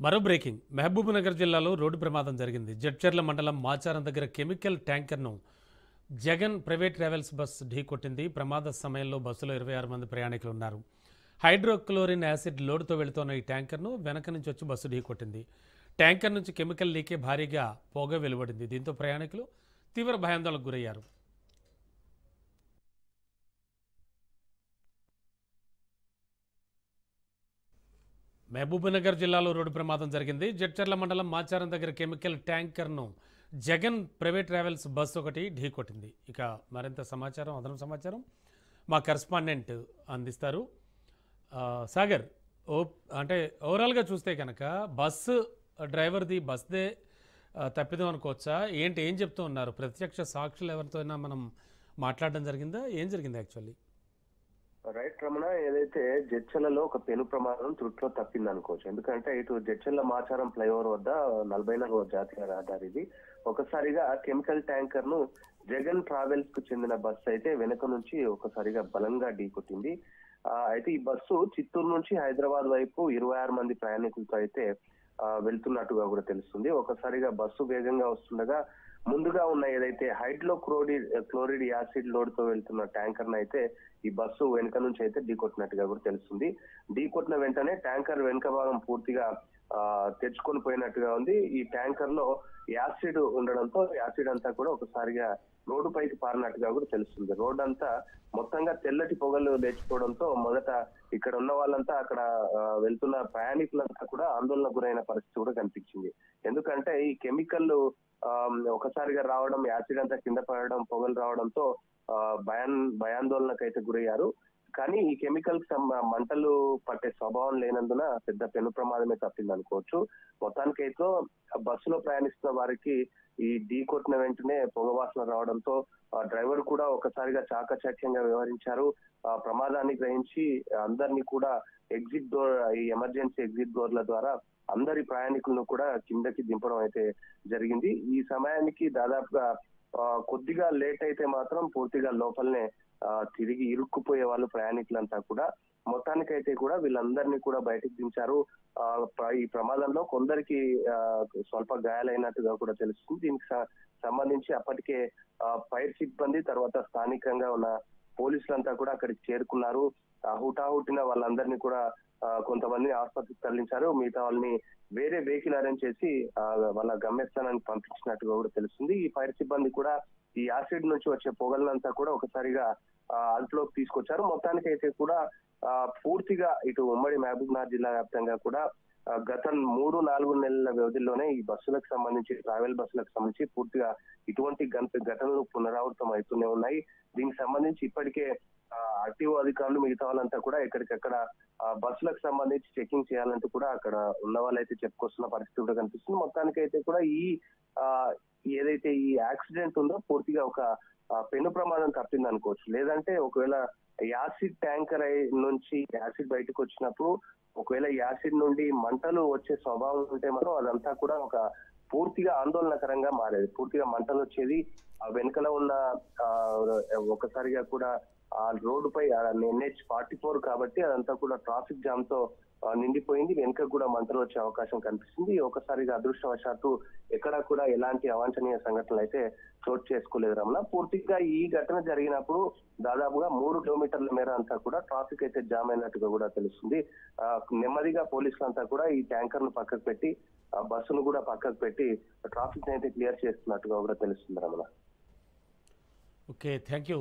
మరో బ్రేకింగ్ మహబూబ్నగర్ జిల్లాలో రోడ్డు ప్రమాదం జరిగింది. జడ్చర్ల మండలం మాచారం దగ్గర కెమికల్ ట్యాంకర్ను జగన్ ప్రైవేట్ ట్రావెల్స్ బస్సు ఢీకొట్టింది. ప్రమాద సమయంలో బస్సులో 26 మంది ప్రయాణికులు ఉన్నారు. హైడ్రోక్లోరిన్ యాసిడ్ లోడ్తో వెళుతున్న ఈ ట్యాంకర్ను వెనక నుంచి వచ్చి బస్సు ఢీకొట్టింది. ట్యాంకర్ నుంచి కెమికల్ లీకే భారీగా పొగ వెలువడింది. దీంతో ప్రయాణికులు తీవ్ర భయాందోళనకు గురయ్యారు. మహబూబ్నగర్ జిల్లాలో రోడ్డు ప్రమాదం జరిగింది. జడ్చర్ల మండలం మాచారం దగ్గర కెమికల్ ట్యాంకర్ను జగన్ ప్రైవేట్ ట్రావెల్స్ బస్సు ఒకటి ఢీకొట్టింది. ఇక మరింత సమాచారం, అదనపు సమాచారం మా కరెస్పాండెంట్ అందిస్తారు. సాగర్, అంటే ఓవరాల్గా చూస్తే కనుక బస్సు డ్రైవర్ది బస్దే తప్పిదం అనుకోవచ్చా? ఏం చెప్తూ ఉన్నారు? ప్రత్యక్ష సాక్షులు ఎవరితో అయినా మనం మాట్లాడడం జరిగిందా? ఏం జరిగింది యాక్చువల్లీ? రైట్ రమణ, ఏదైతే జడ్చర్లలో ఒక పెను ప్రమాదం త్రుట్లో తప్పింది అనుకోవచ్చు. ఎందుకంటే ఇటు జడ్చర్ల మాచారం ఫ్లైఓవర్ వద్ద 44వ జాతీయ రహదారి ఇది. ఒకసారిగా కెమికల్ ట్యాంకర్ ను జగన్ ట్రావెల్స్ కు చెందిన బస్సు అయితే వెనుక నుంచి ఒకసారిగా బలంగా ఢీకొట్టింది. అయితే ఈ బస్సు చిత్తూరు నుంచి హైదరాబాద్ వైపు 26 మంది ప్రయాణికులతో అయితే వెళ్తున్నట్టుగా కూడా తెలుస్తుంది. ఒకసారిగా బస్సు వేగంగా వస్తుండగా ముందుగా ఉన్న ఏదైతే క్లోరిడ్ యాసిడ్ లోడ్ తో వెళ్తున్న ట్యాంకర్ అయితే ఈ బస్సు వెనుక నుంచి అయితే ఢీకొట్టినట్టుగా కూడా తెలుస్తుంది. ఢీకొట్టిన వెంటనే ట్యాంకర్ వెనుక భాగం పూర్తిగా తెచ్చుకొని పోయినట్టుగా ఉంది. ఈ ట్యాంకర్ లో యాసిడ్ ఉండడంతో యాసిడ్ అంతా కూడా ఒకసారిగా రోడ్డు పైకి పారినట్టుగా కూడా తెలుస్తుంది. రోడ్ అంతా మొత్తంగా తెల్లటి పొగలు లేచిపోవడంతో మొదట ఇక్కడ ఉన్న వాళ్ళంతా అక్కడ వెళ్తున్న ప్రయాణికులంతా కూడా ఆందోళన గురైన పరిస్థితి కూడా కనిపించింది. ఎందుకంటే ఈ కెమికల్ ఒకసారిగా రావడం, యాసిడ్ అంతా కింద పడడం, పొగలు రావడంతో భయాందోళనకు అయితే గురయ్యారు. కానీ ఈ కెమికల్ మంటలు పట్టే స్వభావం లేనందున పెద్ద పెను ప్రమాదమే తప్పింది అనుకోవచ్చు. మొత్తానికైతే బస్సులో ప్రయాణిస్తున్న వారికి ఈ ఢీ కొట్టిన వెంటనే పొగవాసన రావడంతో డ్రైవర్ కూడా ఒకసారిగా చాకచక్యంగా వ్యవహరించారు. ప్రమాదాన్ని గ్రహించి అందరినీ కూడా ఎగ్జిట్ డోర్, ఈ ఎమర్జెన్సీ ఎగ్జిట్ డోర్ల ద్వారా అందరి ప్రయాణికులను కూడా కిందకి దింపడం అయితే జరిగింది. ఈ సమయానికి దాదాపుగా కొద్దిగా లేట్ అయితే మాత్రం పూర్తిగా లోపలనే తిరిగి ఇరుక్కుపోయే వాళ్ళు ప్రయాణికులంతా కూడా. మొత్తానికైతే కూడా వీళ్ళందరినీ కూడా బయటకు దించారు. ఈ ప్రమాదంలో కొందరికి స్వల్ప గాయాలైనట్టుగా కూడా తెలుస్తుంది. దీనికి సంబంధించి అప్పటికే ఫైర్ సిబ్బంది, తర్వాత స్థానికంగా ఉన్న పోలీసులంతా కూడా అక్కడికి చేరుకున్నారు. హుటాహుటిన వాళ్ళందరినీ కూడా కొంతమంది ఆసుపత్రికి తరలించారు. మిగతా వాళ్ళని వేరే వెహికల్ అరేంజ్ చేసి వాళ్ళ గమ్యస్థానానికి పంపించినట్టుగా కూడా తెలుస్తుంది. ఈ ఫైర్ సిబ్బంది కూడా ఈ యాసిడ్ నుంచి వచ్చే పొగలనంతా కూడా ఒకసారిగా అదుపులోకి తీసుకొచ్చారు. మొత్తానికి అయితే కూడా పూర్తిగా ఇటు ఉమ్మడి మహబూబ్నగర్ జిల్లా వ్యాప్తంగా కూడా గత 3-4 నెలల వ్యవధిలోనే ఈ బస్సులకు సంబంధించి, ట్రావెల్ బస్సులకు సంబంధించి పూర్తిగా ఇటువంటి ఘటనలు పునరావృతం అవుతూనే ఉన్నాయి. దీనికి సంబంధించి ఇప్పటికే ఆర్టీఓ అధికారులు మిగతా వాళ్ళంతా కూడా ఎక్కడికక్కడ బస్సులకు సంబంధించి చెకింగ్ చేయాలంటూ కూడా అక్కడ ఉన్న వాళ్ళైతే చెప్పుకొస్తున్న పరిస్థితి కూడా కనిపిస్తుంది. మొత్తానికి అయితే కూడా ఏదైతే ఈ యాక్సిడెంట్ ఉందో పూర్తిగా ఒక పెను ప్రమాదం తప్పింది అనుకోవచ్చు. లేదంటే ఒకవేళ యాసిడ్ ట్యాంకర్ నుంచి యాసిడ్ బయటకు వచ్చినప్పుడు ఒకవేళ యాసిడ్ నుండి మంటలు వచ్చే స్వభావం ఉంటే మాత్రం అదంతా కూడా ఒక పూర్తిగా ఆందోళనకరంగా మారేది. పూర్తిగా మంటలు వచ్చేది. ఆ వెనుకలో ఉన్న ఒకసారిగా కూడా ఆ రోడ్డుపై NH-44 కాబట్టి అదంతా కూడా ట్రాఫిక్ జామ్ తో నిండిపోయింది. వెనుక కూడా మంటలు వచ్చే అవకాశం కనిపిస్తుంది. ఒకసారిగా అదృష్టవశాత్తు ఎక్కడా కూడా ఎలాంటి అవాంఛనీయ సంఘటనలు అయితే చోటు చేసుకోలేదు రమణ. పూర్తిగా ఈ ఘటన జరిగినప్పుడు దాదాపుగా 3 కిలోమీటర్ల మేర అంతా కూడా ట్రాఫిక్ అయితే జామ్ అయినట్టుగా కూడా తెలుస్తుంది. నెమ్మదిగా పోలీసులంతా కూడా ఈ ట్యాంకర్ ను పక్కకు పెట్టి, బస్సును కూడా పక్కకు పెట్టి ట్రాఫిక్ అయితే క్లియర్ చేస్తున్నట్టుగా కూడా తెలుస్తుంది రమణ. Okay, thank you.